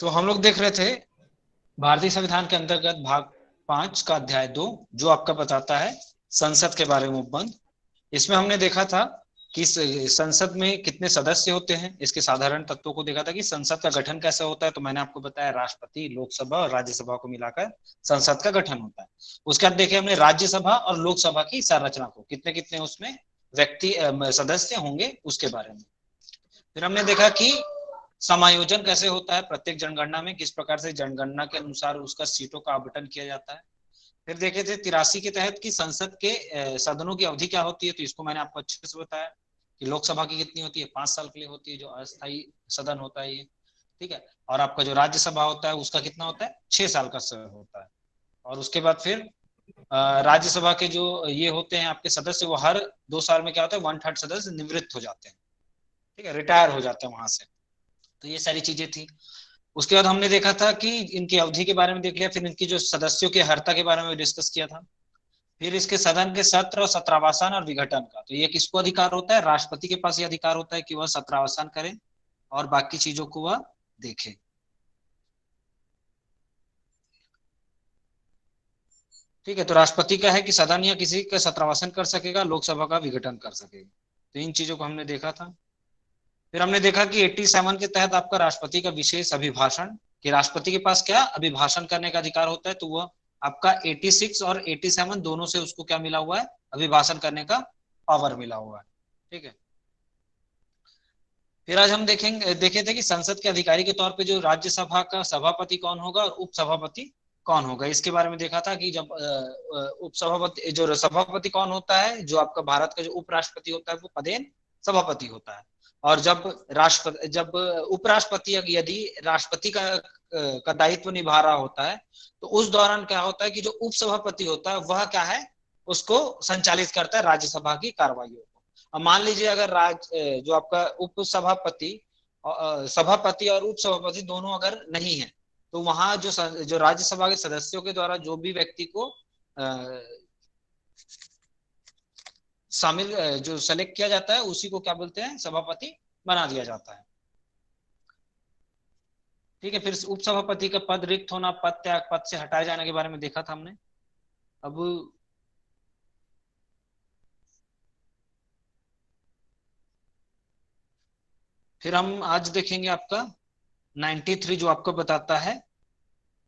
तो हम लोग देख रहे थे भारतीय संविधान के अंतर्गत भाग 5 का अध्याय 2, जो आपका बताता है संसद के बारे में उपबंध। इसमें हमने देखा था कि संसद में कितने सदस्य होते हैं, इसके साधारण तत्वों को देखा था कि संसद का गठन कैसे होता है। तो मैंने आपको बताया राष्ट्रपति, लोकसभा और राज्यसभा को मिलाकर संसद का गठन होता है। उसके बाद देखे हमने राज्यसभा और लोकसभा की संरचना को, कितने कितने उसमें व्यक्ति सदस्य होंगे उसके बारे में। फिर हमने देखा कि समायोजन कैसे होता है प्रत्येक जनगणना में, किस प्रकार से जनगणना के अनुसार उसका सीटों का आवंटन किया जाता है। फिर देखे थे 83 के तहत कि संसद के सदनों की अवधि क्या होती है। तो इसको मैंने आपको अच्छे से बताया कि लोकसभा की कितनी होती है, 5 साल के लिए होती है, जो अस्थायी सदन होता है ये, ठीक है। और आपका जो राज्यसभा होता है उसका कितना होता है, 6 साल का होता है। और उसके बाद फिर राज्यसभा के जो ये होते हैं आपके सदस्य, वो हर 2 साल में क्या होता है, 1/3 सदस्य निवृत्त हो जाते हैं, ठीक है, रिटायर हो जाते हैं वहां से। तो ये सारी चीजें थी। उसके बाद हमने देखा था कि इनकी अवधि के बारे में देख लिया, फिर इनकी जो सदस्यों की अर्हता के बारे में डिस्कस किया था। फिर इसके सदन के सत्र और सत्रावसान और विघटन का, तो ये किसको अधिकार होता है, राष्ट्रपति के पास ये अधिकार होता है कि वह सत्रावसान करे और बाकी चीजों को वह देखे। ठीक है, तो राष्ट्रपति का है कि सदन या किसी का सत्रावसान कर सकेगा, लोकसभा का विघटन कर सकेगा। तो इन चीजों को हमने देखा था। फिर हमने देखा कि 87 के तहत आपका राष्ट्रपति का विशेष अभिभाषण, कि राष्ट्रपति के पास क्या अभिभाषण करने का अधिकार होता है। तो वह आपका 86 और 87 दोनों से उसको क्या मिला हुआ है, अभिभाषण करने का पावर मिला हुआ है, ठीक है। फिर आज हम देखे थे कि संसद के अधिकारी के तौर पे जो राज्यसभा का सभापति कौन होगा और उपसभापति कौन होगा, इसके बारे में देखा था कि जब उपसभापति जो सभापति कौन होता है, जो आपका भारत का जो उपराष्ट्रपति होता है वो पदेन सभापति होता है। और जब उपराष्ट्रपति यदि राष्ट्रपति का दायित्व निभा रहा होता है, तो उस दौरान क्या होता है कि जो उपसभापति होता है वह क्या है, उसको संचालित करता है राज्यसभा की कार्रवाइयों को। अब मान लीजिए अगर जो आपका उप सभापति सभापति और उप सभापति दोनों अगर नहीं है, तो वहां जो राज्यसभा के सदस्यों के द्वारा जो भी व्यक्ति को शामिल जो सेलेक्ट किया जाता है उसी को क्या बोलते हैं, सभापति बना दिया जाता है, ठीक है। फिर उप सभापति का पद रिक्त होना, पद त्याग, पद से हटाए जाने के बारे में देखा था हमने। अब फिर हम आज देखेंगे आपका 93, जो आपको बताता है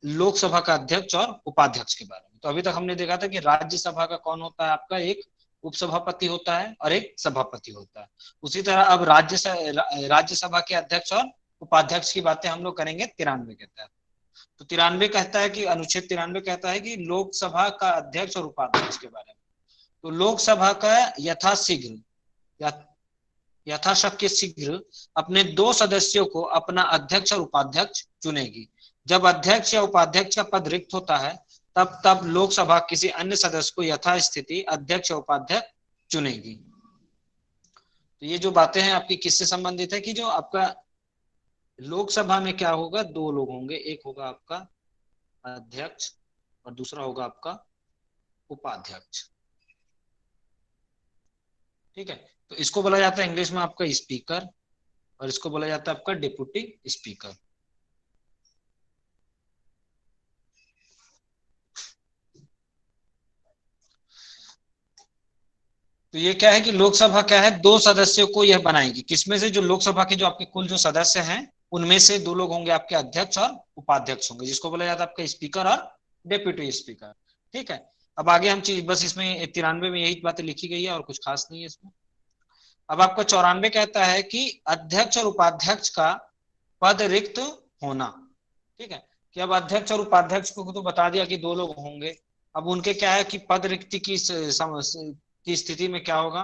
लोकसभा का अध्यक्ष और उपाध्यक्ष के बारे में। तो अभी तक हमने देखा था कि राज्यसभा का कौन होता है, आपका एक उपसभापति होता है और एक सभापति होता है। उसी तरह अब राज्यसभा के अध्यक्ष और उपाध्यक्ष की बातें हम लोग करेंगे 93 के तहत। तो 93 कहता है कि अनुच्छेद 93 कहता है कि लोकसभा का अध्यक्ष और उपाध्यक्ष के बारे में। तो लोकसभा का यथाशीघ्र या यथाशक्य शीघ्र अपने 2 सदस्यों को अपना अध्यक्ष और उपाध्यक्ष चुनेगी। जब अध्यक्ष या उपाध्यक्ष का पद रिक्त होता है, तब लोकसभा किसी अन्य सदस्य को यथास्थिति अध्यक्ष या उपाध्यक्ष चुनेगी। तो ये जो बातें हैं आपकी किससे संबंधित है, कि जो आपका लोकसभा में क्या होगा, 2 लोग होंगे, एक होगा आपका अध्यक्ष और दूसरा होगा आपका उपाध्यक्ष, ठीक है। तो इसको बोला जाता है इंग्लिश में आपका स्पीकर और इसको बोला जाता है आपका डिप्टी स्पीकर। तो ये क्या है कि लोकसभा क्या है, 2 सदस्यों को यह बनाएगी, किसमें से, जो लोकसभा के जो आपके कुल जो सदस्य हैं उनमें से 2 लोग होंगे आपके अध्यक्ष और उपाध्यक्ष होंगे, जिसको बोला जाता है आपका स्पीकर और डेप्यूटी स्पीकर, ठीक है। अब आगे हम चीज बस इसमें 93 में यही बातें लिखी गई है और कुछ खास नहीं है इसमें। अब आपका 94 कहता है कि अध्यक्ष और उपाध्यक्ष का पद रिक्त होना, ठीक है। कि अब अध्यक्ष और उपाध्यक्ष को तो बता दिया कि 2 लोग होंगे। अब उनके क्या है कि पद रिक्ति की स्थिति में क्या होगा,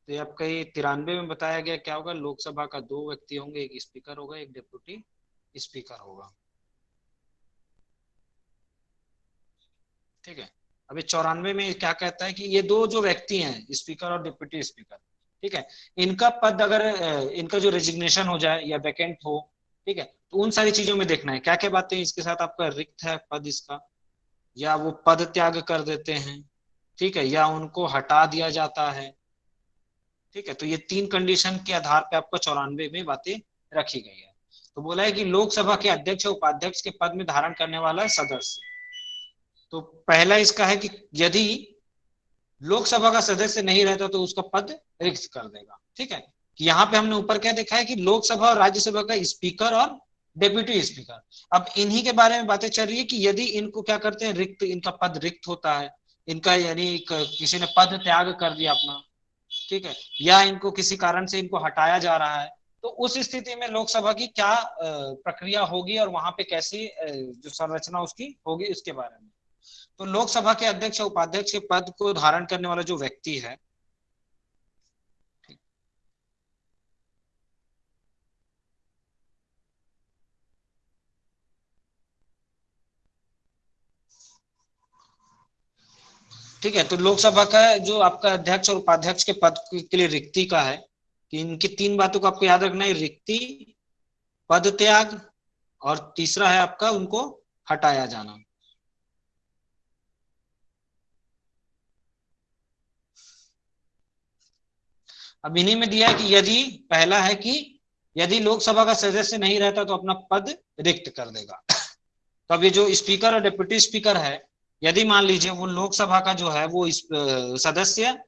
तो ये आपका ये 93 में बताया गया क्या होगा, लोकसभा का 2 व्यक्ति होंगे, एक स्पीकर होगा एक डिप्टी स्पीकर होगा, ठीक है। अभी 94 में क्या कहता है कि ये 2 जो व्यक्ति हैं, स्पीकर और डिप्टी स्पीकर, ठीक है, इनका पद अगर इनका जो रेजिग्नेशन हो जाए या वैकेंट हो, ठीक है, तो उन सारी चीजों में देखना है क्या क्या बातें इसके साथ आपका रिक्त है पद इसका, या वो पद त्याग कर देते हैं, ठीक है, या उनको हटा दिया जाता है, ठीक है। तो ये 3 कंडीशन के आधार पे आपको 94 में बातें रखी गई है। तो बोला है कि लोकसभा के अध्यक्ष और उपाध्यक्ष के पद में धारण करने वाला सदस्य। तो पहला इसका है कि यदि लोकसभा का सदस्य नहीं रहता तो उसका पद रिक्त कर देगा। ठीक है, यहाँ पे हमने ऊपर क्या देखा है कि लोकसभा और राज्यसभा का स्पीकर और डेप्यूटी स्पीकर। अब इन्हीं के बारे में बातें चल रही है कि यदि इनको क्या करते हैं, रिक्त, इनका पद रिक्त होता है, इनका यानी किसी ने पद त्याग कर दिया अपना, ठीक है, या इनको किसी कारण से इनको हटाया जा रहा है, तो उस स्थिति में लोकसभा की क्या प्रक्रिया होगी और वहां पे कैसी जो संरचना उसकी होगी, उसके बारे में। तो लोकसभा के अध्यक्ष और उपाध्यक्ष के पद को धारण करने वाला जो व्यक्ति है, ठीक है, तो लोकसभा का जो आपका अध्यक्ष और उपाध्यक्ष के पद के लिए रिक्ति का है कि इनकी तीन बातों को आपको याद रखना है, रिक्ति, पद त्याग, और तीसरा है आपका उनको हटाया जाना। अब इन्हीं में दिया है कि यदि, पहला है कि यदि लोकसभा का सदस्य नहीं रहता तो अपना पद रिक्त कर देगा। तो अब ये जो स्पीकर और डिप्टी स्पीकर है, यदि मान लीजिए वो लोकसभा का जो है वो सदस्य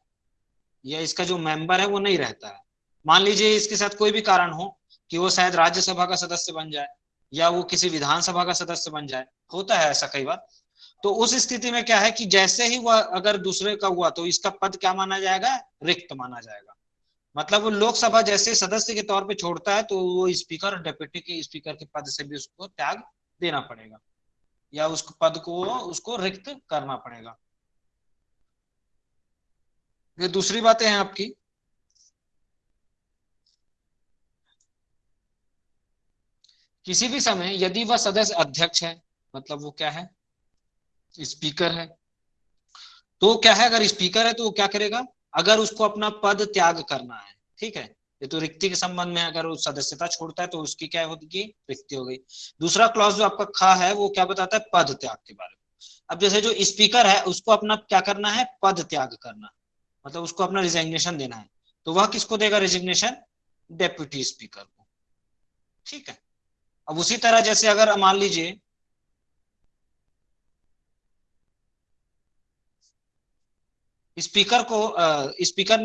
या इसका जो मेंबर है वो नहीं रहता है, मान लीजिए इसके साथ कोई भी कारण हो कि वो शायद राज्यसभा का सदस्य बन जाए या वो किसी विधानसभा का सदस्य बन जाए, होता है ऐसा कई बार। तो उस स्थिति में क्या है कि जैसे ही वह अगर दूसरे का हुआ तो इसका पद क्या माना जाएगा, रिक्त माना जाएगा। मतलब वो लोकसभा जैसे सदस्य के तौर पे छोड़ता है तो वो स्पीकर और डिप्टी के स्पीकर के पद से भी उसको त्याग देना पड़ेगा या उस पद को उसको रिक्त करना पड़ेगा। ये दूसरी बातें हैं आपकी। किसी भी समय यदि वह सदस्य अध्यक्ष है, मतलब वो क्या है, स्पीकर है, तो क्या है, अगर स्पीकर है तो वो क्या करेगा, अगर उसको अपना पद त्याग करना है, ठीक है, ये तो रिक्ति के संबंध में, अगर वो सदस्यता छोड़ता है तो उसकी क्या होगी, रिक्ति हो गई। दूसरा क्लॉज जो आपका खा है वो क्या बताता है, पद त्याग के बारे में। अब जैसे जो स्पीकर है उसको अपना क्या करना है, पद त्याग करना, मतलब उसको अपना रिजाइग्नेशन देना है, तो वह किसको देगा रिजिग्नेशन, डेप्यूटी स्पीकर को। ठीक है, अब उसी तरह जैसे अगर मान लीजिए स्पीकर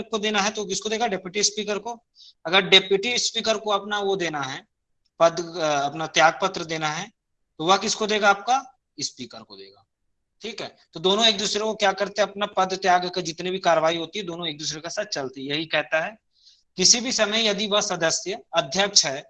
को देना है तो किसको देगा, डेप्यूटी स्पीकर को। अगर डेप्यूटी स्पीकर को अपना वो देना है, पद अपना त्याग पत्र देना है, तो वह किसको देगा, आपका स्पीकर को देगा। ठीक है, तो दोनों एक दूसरे को क्या करते हैं, अपना पद त्याग का जितनी भी कार्रवाई होती है दोनों एक दूसरे के साथ चलती है। यही कहता है किसी भी समय यदि वह सदस्य अध्यक्ष है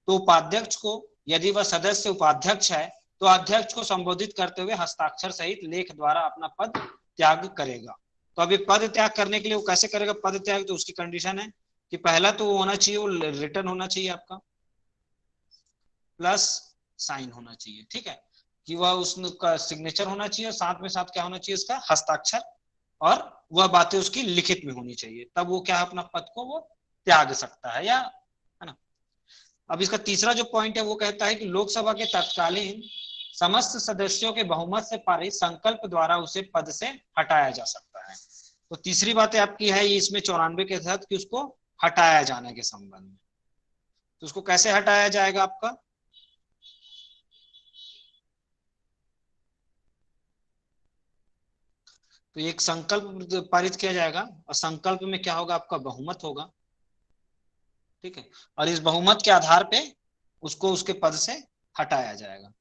तो उपाध्यक्ष को, यदि वह सदस्य उपाध्यक्ष है तो अध्यक्ष को संबोधित करते हुए हस्ताक्षर सहित लेख द्वारा अपना पद त्याग करेगा। तो अभी पद त्याग करने के लिए वो कैसे करेगा पद त्याग, तो उसकी कंडीशन है कि पहला तो वो होना चाहिए, वो रिटर्न होना चाहिए आपका, प्लस साइन होना चाहिए। ठीक है, कि वह उसका सिग्नेचर होना चाहिए और साथ में साथ क्या होना चाहिए, उसका हस्ताक्षर, और वह बातें उसकी लिखित में होनी चाहिए, तब वो क्या है, अपना पद को वो त्याग सकता है, या है ना। अब इसका तीसरा जो पॉइंट है वो कहता है कि लोकसभा के तत्कालीन समस्त सदस्यों के बहुमत से पारित संकल्प द्वारा उसे पद से हटाया जा सकता है। तो तीसरी बात आपकी है ये इसमें 94 के तहत कि उसको हटाया जाने के संबंध में। तो उसको कैसे हटाया जाएगा आपका, तो एक संकल्प पारित किया जाएगा और संकल्प में क्या होगा, आपका बहुमत होगा। ठीक है, और इस बहुमत के आधार पे उसको उसके पद से हटाया जाएगा।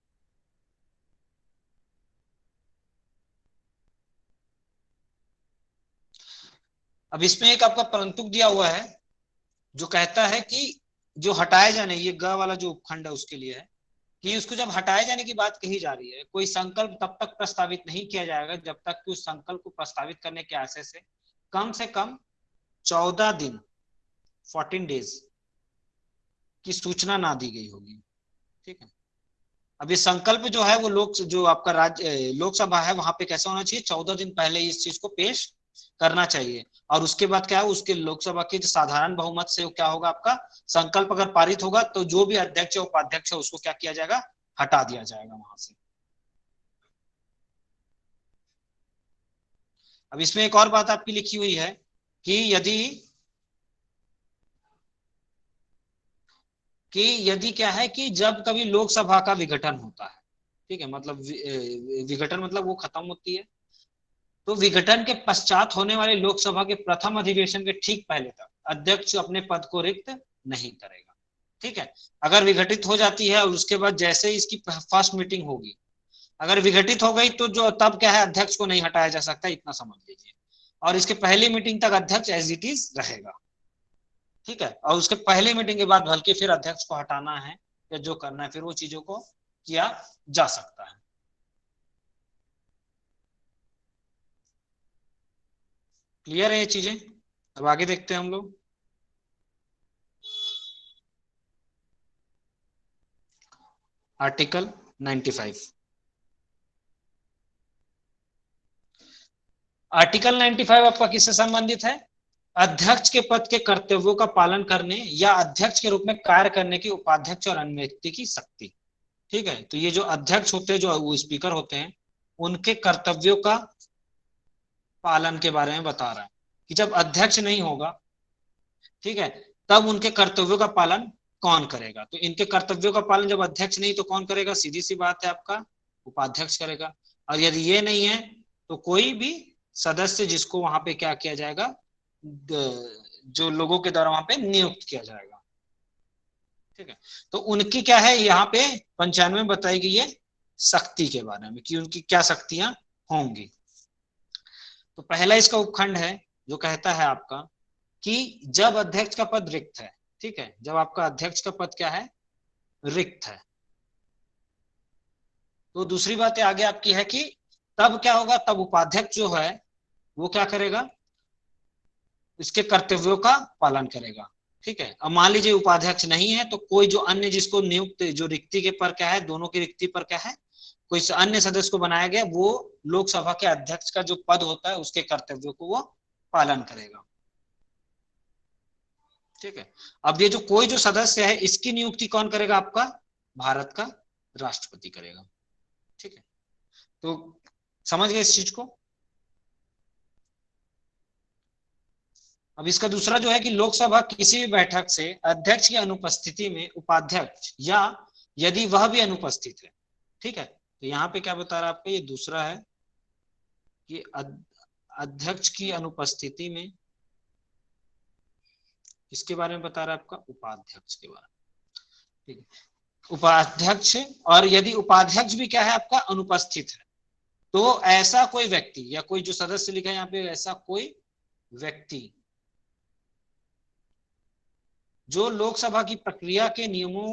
अब इसमें एक आपका परंतु दिया हुआ है जो कहता है कि जो हटाए जाने, ये ग वाला जो उपखंड है उसके लिए है कि उसको जब हटाए जाने की बात कही जा रही है, कोई संकल्प तब तक प्रस्तावित नहीं किया जाएगा जब तक कि उस संकल्प को प्रस्तावित करने के आशय से कम 14 दिन 14 डेज की सूचना ना दी गई होगी। ठीक है, अब ये संकल्प जो है वो जो आपका राज्य लोकसभा है वहां पे कैसा होना चाहिए, 14 दिन पहले इस चीज को पेश करना चाहिए, और उसके बाद क्या है, उसके लोकसभा के साधारण बहुमत से क्या होगा, आपका संकल्प अगर पारित होगा तो जो भी अध्यक्ष उपाध्यक्ष है उसको क्या किया जाएगा, हटा दिया जाएगा वहां से। अब इसमें एक और बात आपकी लिखी हुई है कि यदि कि यदि क्या है कि जब कभी लोकसभा का विघटन होता है, ठीक है, मतलब विघटन मतलब वो खत्म होती है, तो विघटन के पश्चात होने वाले लोकसभा के प्रथम अधिवेशन के ठीक पहले तक अध्यक्ष अपने पद को रिक्त नहीं करेगा। ठीक है, अगर विघटित हो जाती है और उसके बाद जैसे ही इसकी फर्स्ट मीटिंग होगी, अगर विघटित हो गई तो जो तब क्या है, अध्यक्ष को नहीं हटाया जा सकता, इतना समझ लीजिए। और इसके पहली मीटिंग तक अध्यक्ष एज इट इज रहेगा। ठीक है, और उसके पहले मीटिंग के बाद बल्कि फिर अध्यक्ष को हटाना है या जो करना है फिर वो चीजों को किया जा सकता है। क्लियर है ये चीजें? अब आगे देखते हैं हम लोग। आर्टिकल 95। आर्टिकल 95 आपका किससे संबंधित है? अध्यक्ष के पद के कर्तव्यों का पालन करने या अध्यक्ष के रूप में कार्य करने की उपाध्यक्ष और अन्य व्यक्ति की शक्ति। ठीक है, तो ये जो अध्यक्ष होते हैं, जो वो स्पीकर होते हैं, उनके कर्तव्यों का पालन के बारे में बता रहा है कि जब अध्यक्ष नहीं होगा, ठीक है, तब उनके कर्तव्यों का पालन कौन करेगा। तो इनके कर्तव्यों का पालन जब अध्यक्ष नहीं तो कौन करेगा? सीधी सी बात है, आपका उपाध्यक्ष करेगा। और यदि ये नहीं है तो कोई भी सदस्य जिसको वहां पे क्या किया जाएगा, जो लोगों के द्वारा वहां पे नियुक्त किया जाएगा। ठीक है, तो उनकी क्या है यहाँ पे 95 में बताई गई है शक्ति के बारे में कि उनकी क्या शक्तियां होंगी। तो पहला इसका उपखंड है जो कहता है आपका कि जब अध्यक्ष का पद रिक्त है, ठीक है, जब आपका अध्यक्ष का पद क्या है, रिक्त है, तो दूसरी बात आगे आपकी है कि तब क्या होगा, तब उपाध्यक्ष जो है वो क्या करेगा, इसके कर्तव्यों का पालन करेगा। ठीक है, अब मान लीजिए उपाध्यक्ष नहीं है तो कोई जो अन्य जिसको नियुक्त, जो रिक्ति के पर क्या है, दोनों की रिक्ति पर क्या है, कोई अन्य सदस्य को बनाया गया, वो लोकसभा के अध्यक्ष का जो पद होता है उसके कर्तव्यों को वो पालन करेगा। ठीक है, अब ये जो कोई जो सदस्य है इसकी नियुक्ति कौन करेगा? आपका भारत का राष्ट्रपति करेगा। ठीक है, तो समझ गए इस चीज को? अब इसका दूसरा जो है कि लोकसभा किसी भी बैठक से अध्यक्ष की अनुपस्थिति में उपाध्यक्ष या यदि वह भी अनुपस्थित है, ठीक है, तो यहाँ पे क्या बता रहा है आपका, ये दूसरा है कि अध्यक्ष की अनुपस्थिति में, इसके बारे में बता रहा है आपका उपाध्यक्ष के बारे में। ठीक है, उपाध्यक्ष, और यदि उपाध्यक्ष भी क्या है आपका अनुपस्थित है, तो ऐसा कोई व्यक्ति या कोई जो सदस्य लिखा है यहाँ पे, ऐसा कोई व्यक्ति जो लोकसभा की प्रक्रिया के नियमों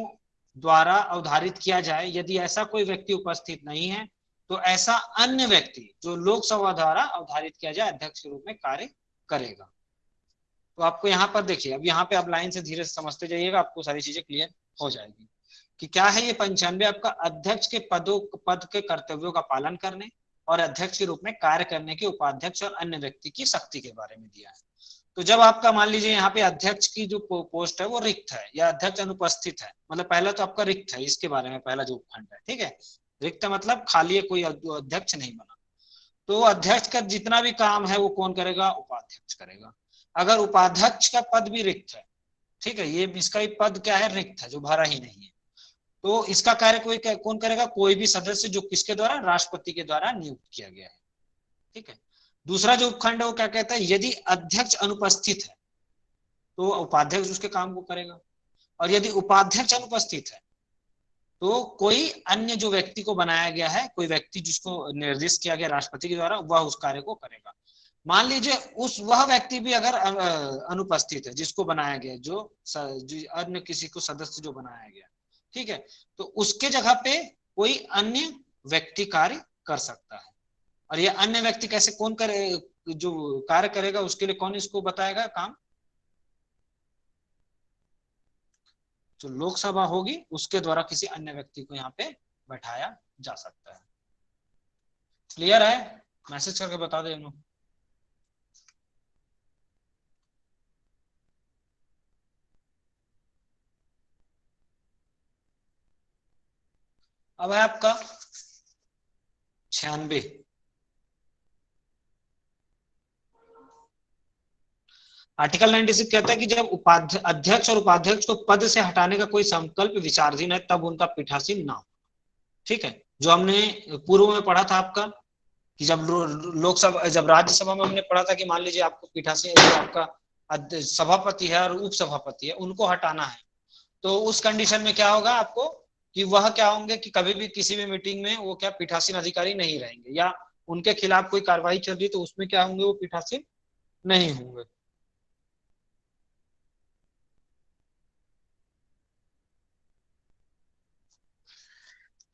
द्वारा अवधारित किया जाए, यदि ऐसा कोई व्यक्ति उपस्थित नहीं है तो ऐसा अन्य व्यक्ति जो लोकसभा द्वारा अवधारित किया जाए अध्यक्ष के रूप में कार्य करेगा। तो आपको यहाँ पर देखिए, अब यहाँ पे आप लाइन से धीरे से समझते जाइएगा, आपको सारी चीजें क्लियर हो जाएगी कि क्या है ये 95 आपका अध्यक्ष के पद के कर्तव्यों का पालन करने और अध्यक्ष के रूप में कार्य करने के उपाध्यक्ष और अन्य व्यक्ति की शक्ति के बारे में दिया है। तो जब आपका मान लीजिए यहाँ पे अध्यक्ष की जो पोस्ट है वो रिक्त है या अध्यक्ष अनुपस्थित है, मतलब पहला तो आपका रिक्त है, इसके बारे में पहला जो उपखंड है, ठीक है, रिक्त मतलब खाली है, कोई अध्यक्ष नहीं बना, तो अध्यक्ष का जितना भी काम है वो कौन करेगा? उपाध्यक्ष करेगा। अगर उपाध्यक्ष का पद भी रिक्त है, ठीक है, ये इसका ही पद क्या है, रिक्त है, जो भरा ही नहीं है, तो इसका कार्य कोई कौन करेगा? कोई भी सदस्य जो किसके द्वारा? राष्ट्रपति के द्वारा नियुक्त किया गया है। ठीक है, दूसरा जो उपखंड है वो क्या कहता है, यदि अध्यक्ष अनुपस्थित है तो उपाध्यक्ष उसके काम को करेगा, और यदि उपाध्यक्ष अनुपस्थित है तो कोई अन्य जो व्यक्ति को बनाया गया है, कोई व्यक्ति जिसको निर्दिष्ट किया गया राष्ट्रपति के द्वारा, वह उस कार्य को करेगा। मान लीजिए उस वह व्यक्ति भी अगर अनुपस्थित है जिसको बनाया गया, जो अन्य किसी को सदस्य जो बनाया गया, ठीक है, तो उसके जगह पे कोई अन्य व्यक्ति कार्य कर सकता है। और ये अन्य व्यक्ति कैसे, कौन करे, जो कार्य करेगा उसके लिए कौन इसको बताएगा काम? जो लोकसभा होगी उसके द्वारा किसी अन्य व्यक्ति को यहाँ पे बैठाया जा सकता है। क्लियर है? मैसेज करके बता दे। अब है आपका 96। आर्टिकल 96 कहता है कि जब अध्यक्ष और उपाध्यक्ष को पद से हटाने का कोई संकल्प विचाराधीन है तब उनका पीठासीन ना हो। ठीक है, जो हमने पूर्व में पढ़ा था आपका कि जब लोकसभा जब राज्यसभा में हमने पढ़ा था कि मान लीजिए आपको पीठासीन जो आपका सभापति है और उप सभापति है उनको हटाना है, तो उस कंडीशन में क्या होगा आपको कि वह क्या होंगे कि कभी भी किसी भी मीटिंग में वो क्या पीठासीन अधिकारी नहीं रहेंगे, या उनके खिलाफ कोई कार्रवाई चल रही तो उसमें क्या होंगे, वो पीठासीन नहीं होंगे।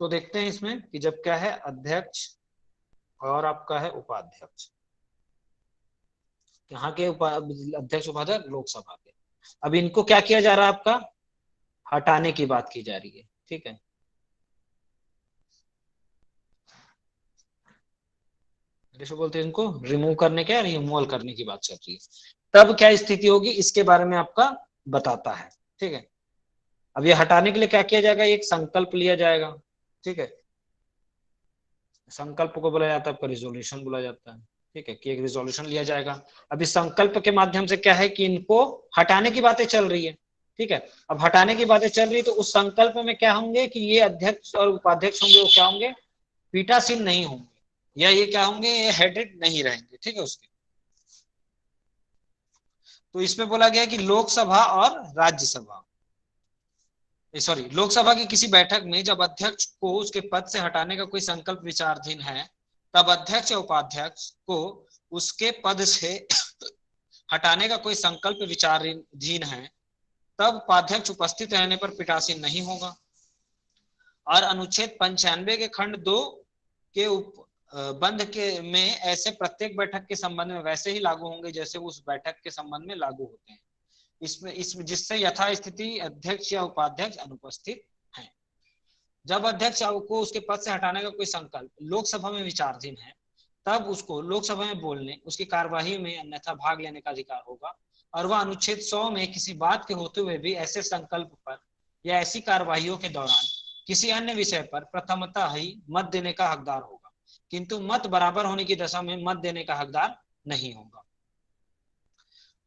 तो देखते हैं इसमें कि जब क्या है अध्यक्ष और आपका है उपाध्यक्ष, यहाँ के अध्यक्ष उपाध्यक्ष लोकसभा के, अब इनको क्या किया जा रहा है, आपका हटाने की बात की जा रही है। ठीक है, जैसे बोलते हैं इनको रिमूव करने के, रिमूवल करने की बात चल रही है, तब क्या स्थिति होगी इसके बारे में आपका बताता है। ठीक है, अब ये हटाने के लिए क्या किया जाएगा, एक संकल्प लिया जाएगा। ठीक है, संकल्प को बोला जाता है, आपका रिजोल्यूशन बोला जाता है। ठीक है, कि एक रिजोल्यूशन लिया जाएगा। अब इस संकल्प के माध्यम से क्या है कि इनको हटाने की बातें चल रही है। ठीक है, अब हटाने की बातें चल रही है तो उस संकल्प में क्या होंगे कि ये अध्यक्ष और उपाध्यक्ष होंगे, वो क्या होंगे, पीठासीन नहीं होंगे, या ये क्या होंगे, ये हेडेड नहीं रहेंगे। ठीक है, उसके तो इसमें बोला गया कि लोकसभा और राज्यसभा, सॉरी, लोकसभा की किसी बैठक में जब अध्यक्ष को उसके पद से हटाने का कोई संकल्प विचाराधीन है, तब अध्यक्ष या उपाध्यक्ष को उसके पद से हटाने का कोई संकल्प विचाराधीन है, तब उपाध्यक्ष उपस्थित रहने पर पीठासीन नहीं होगा। और अनुच्छेद 95 के खंड 2 के बंद के में ऐसे प्रत्येक बैठक के संबंध में वैसे ही लागू होंगे जैसे उस बैठक के संबंध में लागू होते हैं, इसमें जिससे यथास्थिति अध्यक्ष या उपाध्यक्ष अनुपस्थित हैं। जब अध्यक्ष को उसके पद से हटाने का कोई संकल्प लोकसभा में विचाराधीन है, तब उसको लोकसभा में बोलने, उसकी कार्यवाही में अन्यथा भाग लेने का अधिकार होगा, और वह अनुच्छेद 100 में किसी बात के होते हुए भी ऐसे संकल्प पर या ऐसी कार्यवाही के दौरान किसी अन्य विषय पर प्रथमतः ही मत देने का हकदार होगा, किंतु मत बराबर होने की दशा में मत देने का हकदार नहीं होगा।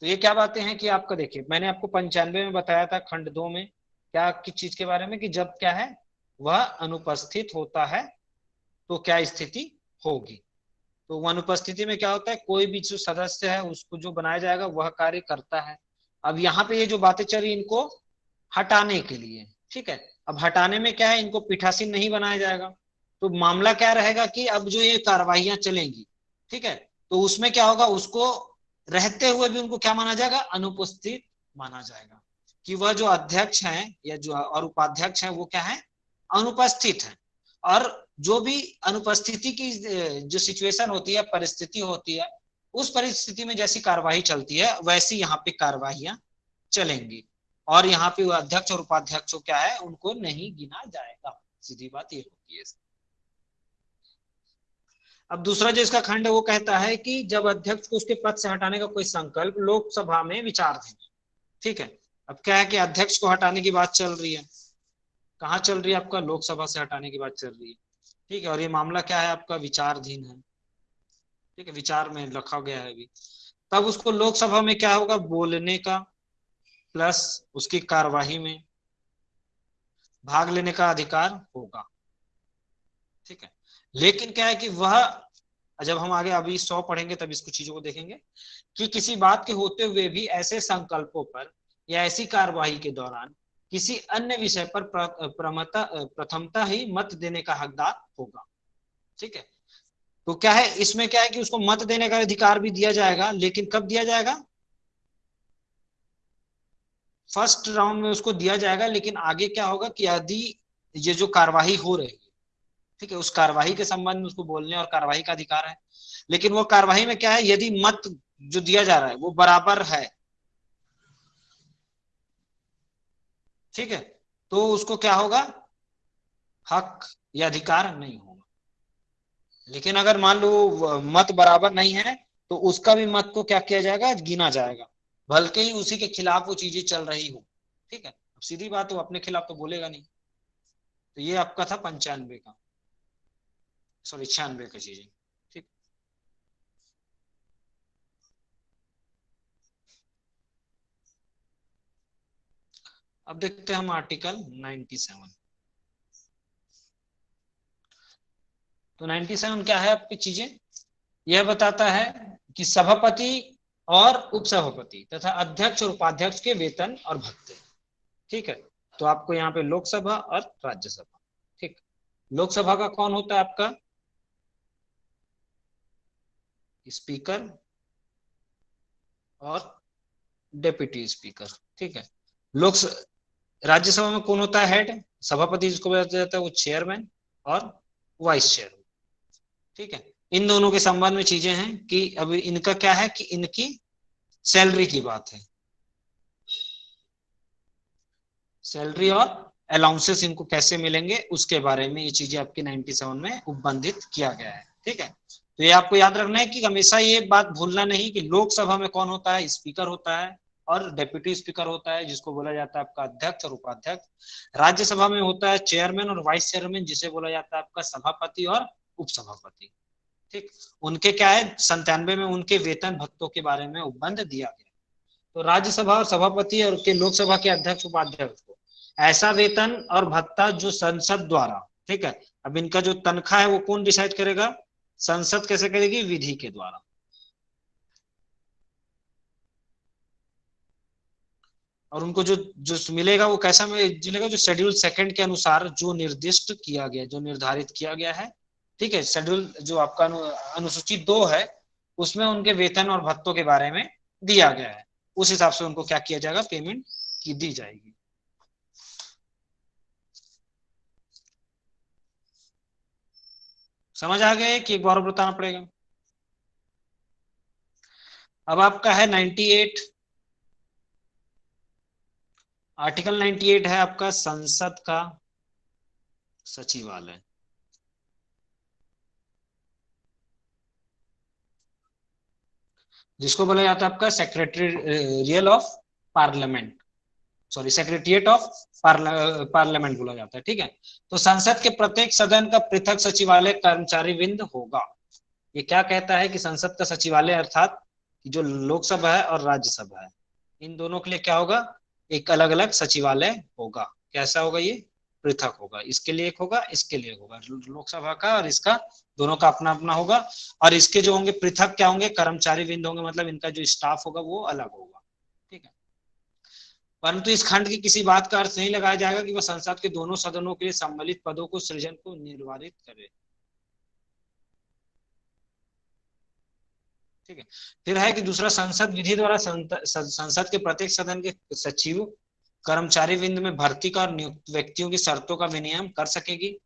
तो ये क्या बातें हैं कि आपका देखिए, मैंने आपको 95 में बताया था खंड 2 में क्या किस चीज के बारे में, कि जब क्या है वह अनुपस्थित होता है तो क्या स्थिति होगी। तो वह अनुपस्थिति में क्या होता है, कोई भी जो सदस्य है उसको जो बनाया जाएगा वह कार्य करता है। अब यहाँ पे ये जो बातें चल रही इनको हटाने के लिए। ठीक है, अब हटाने में क्या है, इनको पीठासीन नहीं बनाया जाएगा, तो मामला क्या रहेगा कि अब जो ये कार्रवाइयां चलेंगी, ठीक है, तो उसमें क्या होगा, उसको रहते हुए भी उनको क्या माना जाएगा, अनुपस्थित माना जाएगा, कि वह जो अध्यक्ष हैं या जो और उपाध्यक्ष हैं वो क्या है, अनुपस्थित है। और जो भी अनुपस्थिति की जो सिचुएशन होती है, परिस्थिति होती है, उस परिस्थिति में जैसी कार्यवाही चलती है वैसी यहाँ पे कार्यवाहियां चलेंगी, और यहाँ पे अध्यक्ष और उपाध्यक्ष क्या है उनको नहीं गिना जाएगा। सीधी बात ये होती है। अब दूसरा जो इसका खंड है वो कहता है कि जब अध्यक्ष को उसके पद से हटाने का कोई संकल्प लोकसभा में विचाराधीन है। ठीक है, अब क्या है कि अध्यक्ष को हटाने की बात चल रही है, कहाँ चल रही है, आपका लोकसभा से हटाने की बात चल रही है। ठीक है, और ये मामला क्या है, आपका विचाराधीन है। ठीक है, विचार में रखा गया है अभी। तब उसको लोकसभा में क्या होगा, बोलने का प्लस उसकी कार्यवाही में भाग लेने का अधिकार होगा। ठीक है, लेकिन क्या है कि वह, जब हम आगे अभी 100 पढ़ेंगे तब इसको चीजों को देखेंगे, कि किसी बात के होते हुए भी ऐसे संकल्पों पर या ऐसी कार्यवाही के दौरान किसी अन्य विषय पर प्रथमता ही मत देने का हकदार होगा। ठीक है, तो क्या है इसमें, क्या है कि उसको मत देने का अधिकार भी दिया जाएगा, लेकिन कब दिया जाएगा, फर्स्ट राउंड में उसको दिया जाएगा, लेकिन आगे क्या होगा कि यदि ये जो कार्यवाही हो रही है, ठीक है, उस कार्यवाही के संबंध में उसको बोलने और कार्यवाही का अधिकार है, लेकिन वो कार्यवाही में क्या है, यदि मत जो दिया जा रहा है वो बराबर है, ठीक है, तो उसको क्या होगा, हक या अधिकार नहीं होगा। लेकिन अगर मान लो मत बराबर नहीं है तो उसका भी मत को क्या किया जाएगा, गिना जाएगा, बल्कि ही उसी के खिलाफ वो चीजें चल रही हो। ठीक है, अब सीधी बात, वो अपने खिलाफ तो बोलेगा नहीं। तो ये आपका था 95 का, सॉरी 96 का चीजें। ठीक, अब देखते हैं हम आर्टिकल 97। तो 97 क्या है आपकी चीजें, यह बताता है कि सभापति और उपसभापति तथा अध्यक्ष और उपाध्यक्ष के वेतन और भत्ते। ठीक है, तो आपको यहाँ पे लोकसभा और राज्यसभा। ठीक, लोकसभा का कौन होता है आपका, स्पीकर और डेप्यूटी स्पीकर। ठीक है, लोक राज्यसभा में कौन होता है हेड, सभापति जिसको बोला जाता है वो चेयरमैन और वाइस चेयरमैन। ठीक है, इन दोनों के संबंध में चीजें हैं कि अभी इनका क्या है कि इनकी सैलरी की बात है, सैलरी और अलाउंसेस इनको कैसे मिलेंगे उसके बारे में ये चीजें आपकी 97 में उपबंधित किया गया है। ठीक है, तो ये आपको याद रखना है कि हमेशा ये बात भूलना नहीं कि लोकसभा में कौन होता है, स्पीकर होता है और डेप्यूटी स्पीकर होता है जिसको बोला जाता है आपका अध्यक्ष और उपाध्यक्ष। राज्यसभा में होता है चेयरमैन और वाइस चेयरमैन जिसे बोला जाता है आपका सभापति और उपसभापति। ठीक, उनके क्या है 97 में उनके वेतन भत्तों के बारे में उपबंध दिया गया। तो राज्यसभा और सभापति और के लोकसभा के अध्यक्ष उपाध्यक्ष को ऐसा वेतन और भत्ता जो संसद द्वारा, ठीक है, अब इनका जो तनख्वाह है वो कौन डिसाइड करेगा, संसद कैसे करेगी, विधि के द्वारा। और उनको जो जो मिलेगा वो कैसा मिलेगा, जो शेड्यूल सेकंड के अनुसार जो निर्दिष्ट किया गया, जो निर्धारित किया गया है। ठीक है, शेड्यूल जो आपका अनुसूची 2 है उसमें उनके वेतन और भत्तों के बारे में दिया गया है, उस हिसाब से उनको क्या किया जाएगा, पेमेंट की दी जाएगी। समझ आ गए कि एक बार बताना पड़ेगा। अब आपका है 98, आर्टिकल 98 है आपका संसद का सचिवालय। जिसको बोला जाता है आपका secretarial of parliament, sorry secretariat of parliament बोला जाता है। ठीक है, तो संसद के प्रत्येक सदन का पृथक सचिवालय कर्मचारी वृंद होगा। ये क्या कहता है कि संसद का सचिवालय अर्थात जो लोकसभा है और राज्यसभा है इन दोनों के लिए क्या होगा, एक अलग अलग सचिवालय होगा। कैसा होगा, ये पृथक होगा, इसके लिए एक होगा, इसके लिए होगा, लोकसभा का और इसका दोनों का अपना अपना होगा। और इसके जो होंगे पृथक क्या होंगे, कर्मचारी वृंद होंगे, मतलब इनका जो स्टाफ होगा वो अलग होगा। ठीक है, परंतु इस खंड की किसी बात का अर्थ नहीं लगाया जाएगा कि वह संसद के दोनों सदनों के लिए सम्मिलित पदों को सृजन को निर्वारित करे। ठीक है, फिर है कि दूसरा, संसद विधि द्वारा संसद के प्रत्येक सदन के सचिव कर्मचारी वृंद में भर्ती का और नियुक्त व्यक्तियों की शर्तों का विनियम कर सकेगी।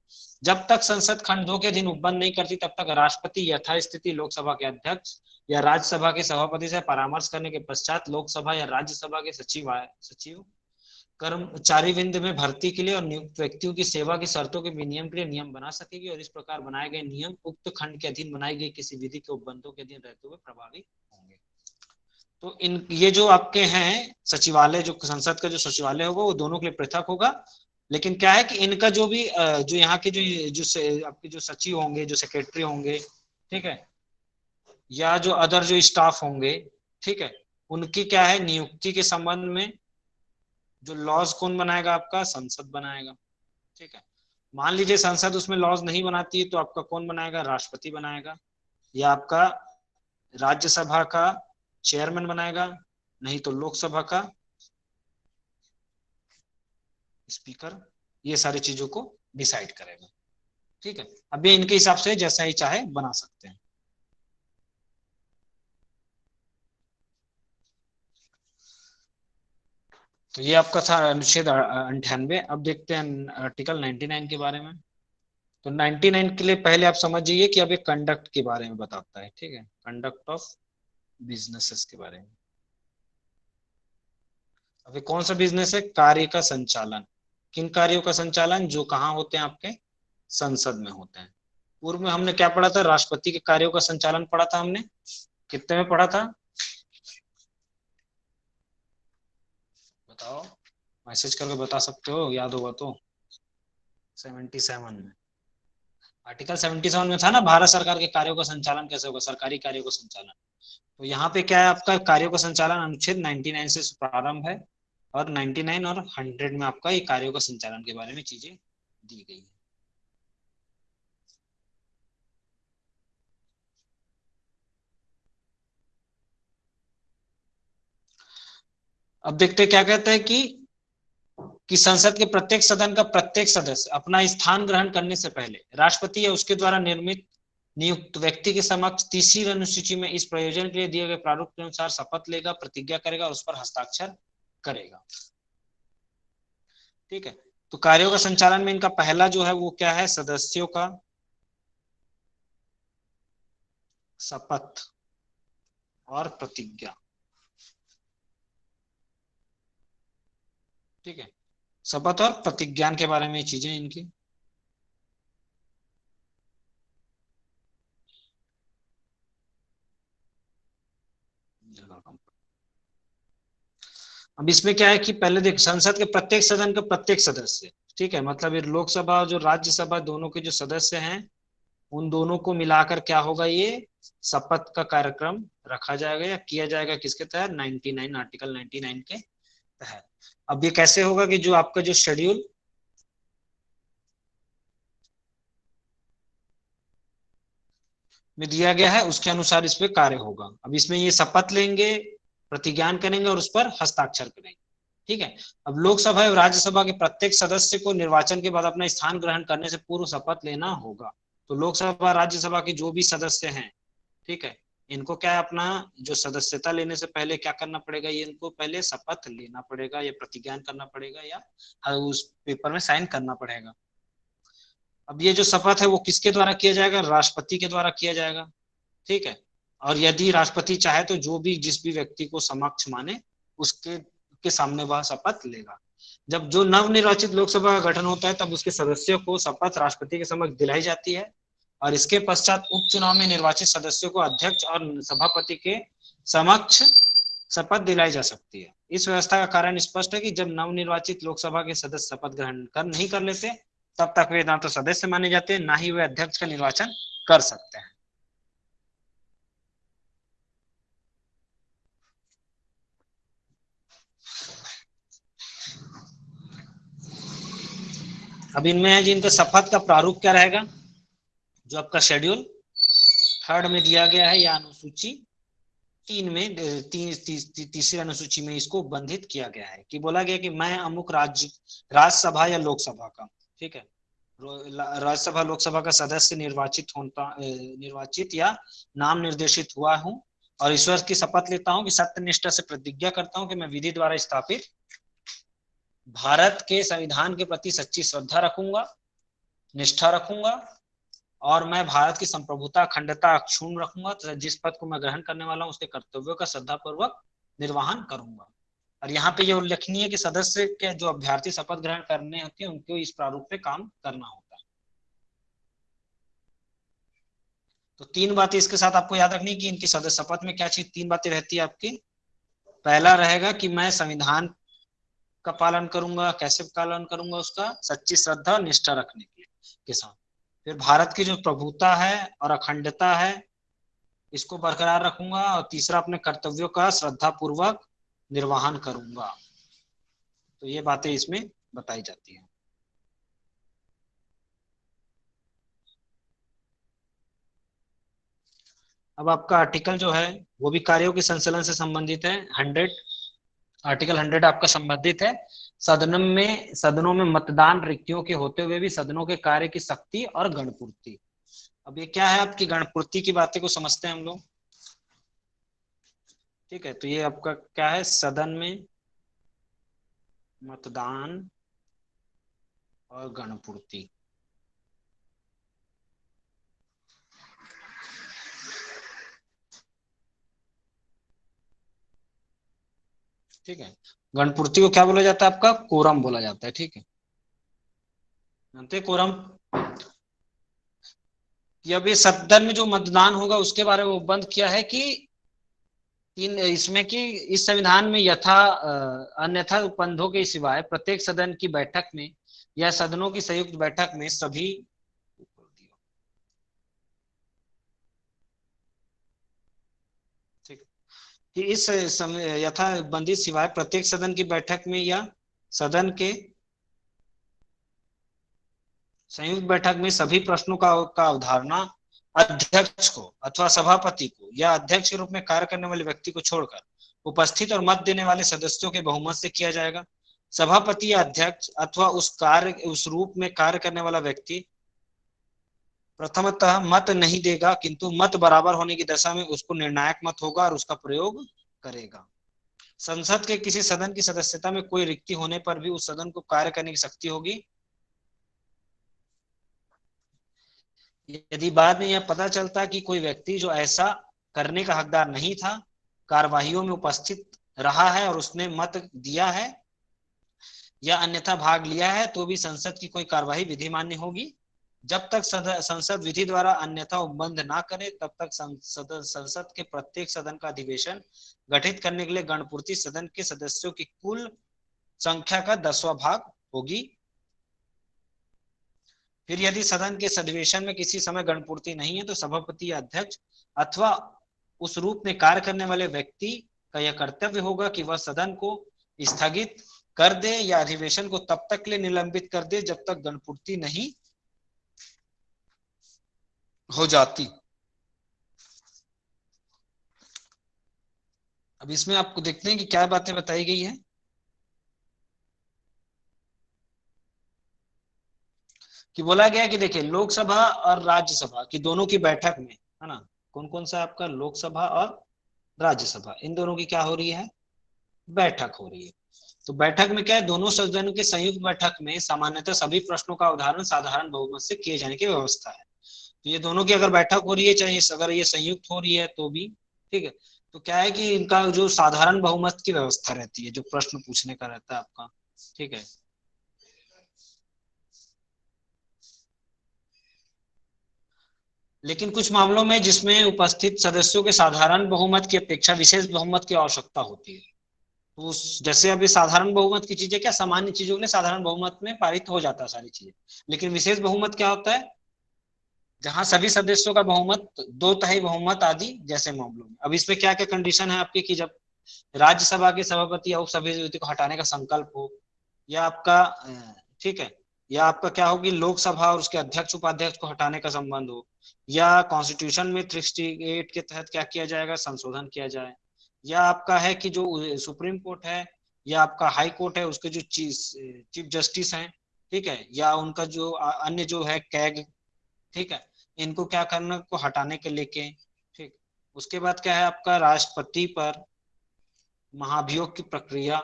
जब तक संसद खंड 2 के अधीन उपबंध नहीं करती तब तक राष्ट्रपति यथास्थिति लोकसभा के अध्यक्ष या राज्यसभा के सभापति से परामर्श करने के पश्चात लोकसभा या राज्यसभा के सचिव कर्मचारी वृंद में भर्ती के लिए और नियुक्त व्यक्तियों की सेवा की शर्तों के विनियम के लिए नियम बना सकेगी और इस प्रकार बनाए गए नियम उक्त खंड के अधीन बनाई गई किसी विधि के उपबंधों के अधीन रहते हुए प्रभावी होंगे। तो इन ये जो आपके हैं सचिवालय, जो संसद का जो सचिवालय होगा वो दोनों के लिए पृथक होगा। लेकिन क्या है कि इनका जो भी जो यहाँ के जो आपके जो सचिव होंगे, जो सेक्रेटरी होंगे, ठीक है, या जो अदर जो स्टाफ होंगे, ठीक है, उनकी क्या है नियुक्ति के संबंध में जो लॉज कौन बनाएगा, आपका संसद बनाएगा। ठीक है, मान लीजिए संसद उसमें लॉज नहीं बनाती है तो आपका कौन बनाएगा, राष्ट्रपति बनाएगा, या आपका राज्यसभा का चेयरमैन बनाएगा, नहीं तो लोकसभा का स्पीकर, ये सारी चीजों को डिसाइड करेगा। ठीक है, अब ये इनके हिसाब से जैसा ही चाहे बना सकते हैं। तो ये आपका था अनुच्छेद 98। अब देखते हैं आर्टिकल 99 के बारे में। तो 99 के लिए पहले आप समझ जाइए कि अब ये कंडक्ट के बारे में बताता है। ठीक है, कंडक्ट ऑफ बिजनेसेस के बारे में। अभी कौन सा बिजनेस है, कार्य का संचालन। किन कार्यों का संचालन, जो कहाँ होते हैं, आपके संसद में होते हैं। पूर्व में हमने क्या पढ़ा था, राष्ट्रपति के कार्यों का संचालन पढ़ा था हमने, कितने में पढ़ा था बताओ, मैसेज करके बता सकते हो, याद होगा तो। 77 में, आर्टिकल 77 में था ना, भारत सरकार के कार्यों का संचालन कैसे होगा, सरकारी कार्यों का संचालन। तो यहाँ पे क्या है आपका कार्यों का संचालन अनुच्छेद 99 से प्रारंभ है और 99 और 100 में आपका ये कार्यों का संचालन के बारे में चीजें दी गई है। अब देखते हैं क्या कहता है कि संसद के प्रत्येक सदन का प्रत्येक सदस्य अपना स्थान ग्रहण करने से पहले राष्ट्रपति या उसके द्वारा निर्मित नियुक्त व्यक्ति के समक्ष तीसरी अनुसूची में इस प्रयोजन के लिए दिए गए प्रारूप के अनुसार शपथ लेगा, प्रतिज्ञा करेगा और उस पर हस्ताक्षर करेगा। ठीक है, तो कार्यों का संचालन में इनका पहला जो है वो क्या है, सदस्यों का शपथ और प्रतिज्ञा। ठीक है, शपथ और प्रतिज्ञान के बारे में चीजें इनकी। अब इसमें क्या है कि पहले देख, संसद के प्रत्येक सदन का प्रत्येक सदस्य, ठीक है, मतलब ये लोकसभा और जो राज्यसभा दोनों के जो सदस्य हैं उन दोनों को मिलाकर क्या होगा, ये शपथ का कार्यक्रम रखा जाएगा या किया जाएगा किसके तहत, 99 आर्टिकल 99 के तहत। अब ये कैसे होगा कि जो आपका जो शेड्यूल में दिया गया है उसके अनुसार इस पे कार्य होगा। अब इसमें ये शपथ लेंगे, प्रतिज्ञान करेंगे और उस पर हस्ताक्षर करेंगे। ठीक है, अब लोकसभा और राज्यसभा के प्रत्येक सदस्य को निर्वाचन के बाद अपना स्थान ग्रहण करने से पूर्व शपथ लेना होगा। तो लोकसभा राज्यसभा के जो भी सदस्य हैं, ठीक है, इनको क्या है, अपना जो सदस्यता लेने से पहले क्या करना पड़ेगा, ये इनको पहले शपथ लेना पड़ेगा या प्रतिज्ञान करना पड़ेगा या उस पेपर में साइन करना पड़ेगा। अब ये जो शपथ है वो किसके द्वारा किया जाएगा, राष्ट्रपति के द्वारा किया जाएगा। ठीक है, और यदि राष्ट्रपति चाहे तो जो भी जिस भी व्यक्ति को समक्ष माने उसके के सामने वह शपथ लेगा। जब जो नवनिर्वाचित लोकसभा का गठन होता है तब उसके सदस्यों को शपथ राष्ट्रपति के समक्ष दिलाई जाती है और इसके पश्चात उपचुनाव में निर्वाचित सदस्यों को अध्यक्ष और सभापति के समक्ष शपथ दिलाई जा सकती है। इस व्यवस्था का कारण स्पष्ट है कि जब नवनिर्वाचित लोकसभा के सदस्य शपथ ग्रहण नहीं कर लेते तब तक वे ना तो सदस्य माने जाते हैं, ना ही वे अध्यक्ष का निर्वाचन कर सकते हैं। अब इनमें है जिनका शपथ का प्रारूप क्या रहेगा, जो आपका शेड्यूल 3 में दिया गया है या अनुसूची 3 में तीसरी अनुसूची में इसको बंधित किया गया है कि बोला गया कि मैं अमुक राज्यसभा या लोकसभा का, ठीक है, राज्यसभा लोकसभा का सदस्य निर्वाचित या नाम निर्देशित हुआ हूं और ईश्वर की शपथ लेता हूं कि सत्यनिष्ठा से प्रतिज्ञा करता हूं कि मैं विधि द्वारा स्थापित भारत के संविधान के प्रति सच्ची श्रद्धा रखूंगा, निष्ठा रखूंगा और मैं भारत की संप्रभुता अखंडता अक्षुण्ण रखूंगा तथा जिस पद को मैं ग्रहण करने वाला हूं उसके कर्तव्यों का श्रद्धापूर्वक निर्वहन करूंगा। और यहाँ पे यह उल्लेखनीय है कि सदस्य के जो अभ्यर्थी शपथ ग्रहण करने होते हैं उनको इस प्रारूप पे काम करना होता है। तो 3 बातें इसके साथ आपको याद रखनी कि इनकी सदस्य शपथ में क्या चीज 3 बातें रहती है आपकी। पहला रहेगा कि मैं संविधान का पालन करूंगा, कैसे पालन करूंगा, उसका सच्ची श्रद्धा और निष्ठा रखने के साथ। फिर भारत की जो प्रभुता है और अखंडता है इसको बरकरार रखूंगा और तीसरा अपने कर्तव्यों का श्रद्धा पूर्वक निर्वहन करूंगा। तो ये बातें इसमें बताई जाती हैं। अब आपका आर्टिकल जो है वो भी कार्यों के संचालन से संबंधित है। 100 आर्टिकल 100 आपका संबंधित है सदनों में मतदान रिक्तियों के होते हुए भी सदनों के कार्य की शक्ति और गणपूर्ति। अब ये क्या है, आपकी गणपूर्ति की बातें को समझते हैं हम लोग। ठीक है, तो ये आपका क्या है, सदन में मतदान और गणपूर्ति। ठीक है, गणपूर्ति को क्या बोला जाता है, आपका कोरम बोला जाता है। ठीक है, जानते कोरम कि अब ये सदन में जो मतदान होगा उसके बारे में बंद किया है कि इन इसमें कि इस संविधान में अन्यथा उपबंधों के सिवाय प्रत्येक सदन की बैठक में या सदनों की संयुक्त बैठक में सभी ठीक, कि इस यथाबंदी सिवाय प्रत्येक सदन की बैठक में या सदन के संयुक्त बैठक में सभी प्रश्नों का अवधारणा अध्यक्ष को अथवा सभापति को या अध्यक्ष के रूप में कार्य करने वाले व्यक्ति को छोड़कर उपस्थित और मत देने वाले सदस्यों के बहुमत से किया जाएगा। सभापति या अध्यक्ष अथवा उस रूप में कार्य करने वाला व्यक्ति प्रथमतः मत नहीं देगा, किंतु मत बराबर होने की दशा में उसको निर्णायक मत होगा और उसका प्रयोग करेगा। संसद के किसी सदन की सदस्यता में कोई रिक्ति होने पर भी उस सदन को कार्य करने की शक्ति होगी यदि बाद में यह पता चलता कि कोई व्यक्ति जो ऐसा करने का हकदार नहीं था कार्यवाहियों में उपस्थित रहा है और उसने मत दिया है या अन्यथा भाग लिया है, तो भी संसद की कोई कार्यवाही विधिमान्य होगी। जब तक संसद विधि द्वारा अन्यथा उपबंध ना करे तब तक संसद के प्रत्येक सदन का अधिवेशन गठित करने के लिए गणपूर्ति सदन के सदस्यों की कुल संख्या का 10वां भाग होगी। फिर यदि सदन के अधिवेशन में किसी समय गणपूर्ति नहीं है तो सभापति या अध्यक्ष अथवा उस रूप में कार्य करने वाले व्यक्ति का यह कर्तव्य होगा कि वह सदन को स्थगित कर दे या अधिवेशन को तब तक के लिए निलंबित कर दे जब तक गणपूर्ति नहीं हो जाती। अब इसमें आपको देखते हैं कि क्या बातें बताई गई है। कि बोला गया कि देखिए लोकसभा और राज्यसभा की दोनों की बैठक में, है ना, कौन कौन सा आपका लोकसभा और राज्यसभा, इन दोनों की क्या हो रही है, बैठक हो रही है। तो बैठक में क्या है, दोनों सदनों के संयुक्त बैठक में सामान्यतः सभी प्रश्नों का अवधारण साधारण बहुमत से किए जाने की व्यवस्था है। तो ये दोनों की अगर बैठक हो रही है, चाहे अगर ये संयुक्त हो रही है तो भी ठीक है। तो क्या है कि इनका जो साधारण बहुमत की व्यवस्था रहती है, जो प्रश्न पूछने का रहता है आपका, ठीक है। लेकिन कुछ मामलों में जिसमें उपस्थित सदस्यों के साधारण बहुमत की अपेक्षा विशेष बहुमत की आवश्यकता होती है, तो जैसे अभी साधारण बहुमत की चीजें क्या, सामान्य चीजों के लिए साधारण बहुमत में पारित हो जाता है सारी चीजें। लेकिन विशेष बहुमत क्या होता है, जहां सभी सदस्यों का बहुमत, 2/3 बहुमत आदि जैसे मामलों में। अब इसमें क्या क्या कंडीशन है आपकी, कि जब राज्यसभा के सभापति या उपसभापति को हटाने का संकल्प हो, या आपका ठीक है, या आपका क्या होगी लोकसभा और उसके अध्यक्ष उपाध्यक्ष को हटाने का संबंध हो, या कॉन्स्टिट्यूशन में 368 के तहत क्या किया जाएगा, संशोधन किया जाए, या आपका है कि जो सुप्रीम कोर्ट है या आपका हाई कोर्ट है उसके जो चीफ जस्टिस हैं, ठीक है, या उनका जो अन्य जो है कैग, ठीक है, इनको क्या करना को हटाने के लेके, ठीक। उसके बाद क्या है आपका राष्ट्रपति पर महाभियोग की प्रक्रिया,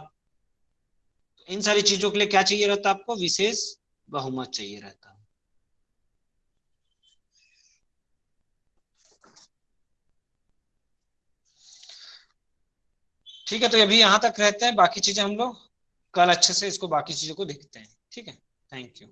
इन सारी चीजों के लिए क्या चाहिए रहता है आपको, विशेष बहुमत चाहिए रहता है। ठीक है, तो अभी यहाँ तक रहते हैं, बाकी चीजें हम लोग कल अच्छे से इसको बाकी चीजों को देखते हैं। ठीक है, थैंक यू।